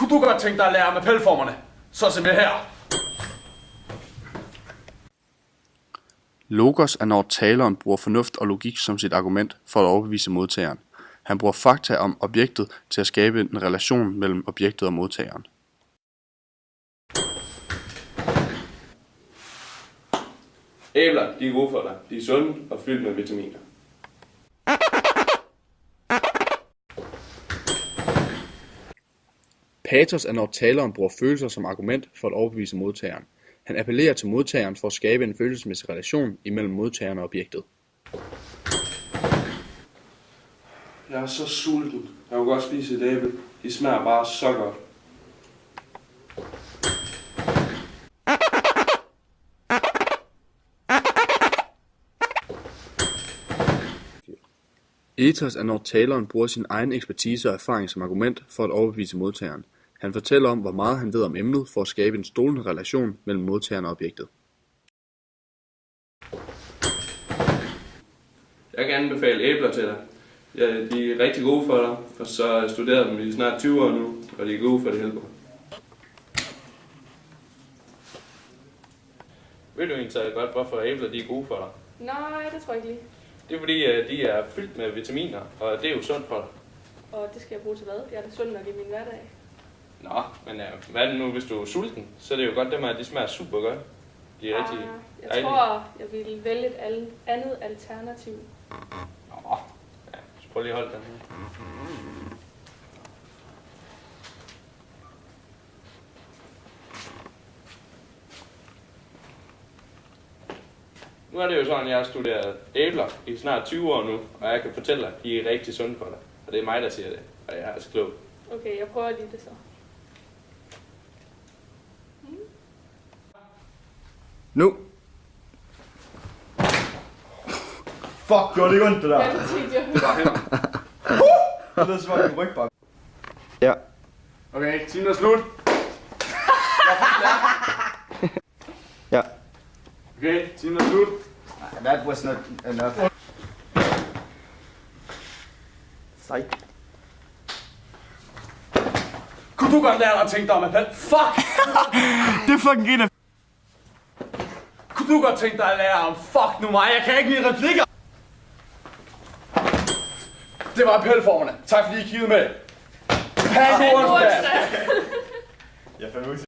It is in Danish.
Kunne du godt tænke dig at lære om appelformerne? Så se med her. Logos er, når taleren bruger fornuft og logik som sit argument for at overbevise modtageren. Han bruger fakta om objektet til at skabe en relation mellem objektet og modtageren. Æbler, de er gode for dig. De er sunde og fyldt med vitaminer. Patos er, når taleren bruger følelser som argument for at overbevise modtageren. Han appellerer til modtageren for at skabe en følelsesmæssig relation imellem modtageren og objektet. Jeg er så sulten. Jeg kunne godt spise et æble. De smager bare så godt. Ethos er, når taleren bruger sin egen ekspertise og erfaring som argument for at overbevise modtageren. Han fortæller om, hvor meget han ved om emnet for at skabe en stolende relation mellem modtageren og objektet. Jeg kan anbefale æbler til dig. Ja, de er rigtig gode for dig, og så har jeg studeret dem i snart 20 år nu, og de er gode for det helbred. Ved du egentlig godt, hvorfor æbler de er gode for dig? Nej, det tror jeg ikke lige. Det er fordi, de er fyldt med vitaminer, og det er jo sundt for dig. Og det skal jeg bruge til hvad? Jeg er da sund nok i min hverdag. Nå, men hvad er det nu, hvis du er sulten? Så er det jo godt dem her, de smager super godt. De er rigtig Jeg dejlige. tror, jeg vil vælge et andet alternativ. Nå, ja, så prøv lige at holde den her. Nu er det jo sådan, at jeg har studeret æbler i snart 20 år nu, og jeg kan fortælle dig, at de er rigtig sunde for dig. Og det er mig, der siger det, og jeg er altså klog. Okay, jeg prøver lige det så. Nu. Fuck, gjorde det ikke ondt det der? Ja, det tænkte jeg. Det lød som om min ryg bare. Ja. Okay, tiden er slut. Ja. Okay, tiden er slut. That was not enough. Sej. Kunne du godt lære dig at tænke dig om appel? Fuck! Det er fucking griner. Kunne du godt tænke dig at lære om fuck nu mig? Jeg kan ikke lide replikker. Det var appelformerne. Tak fordi I kiggede med. Ha' en god onsdag. Jeg fandt ud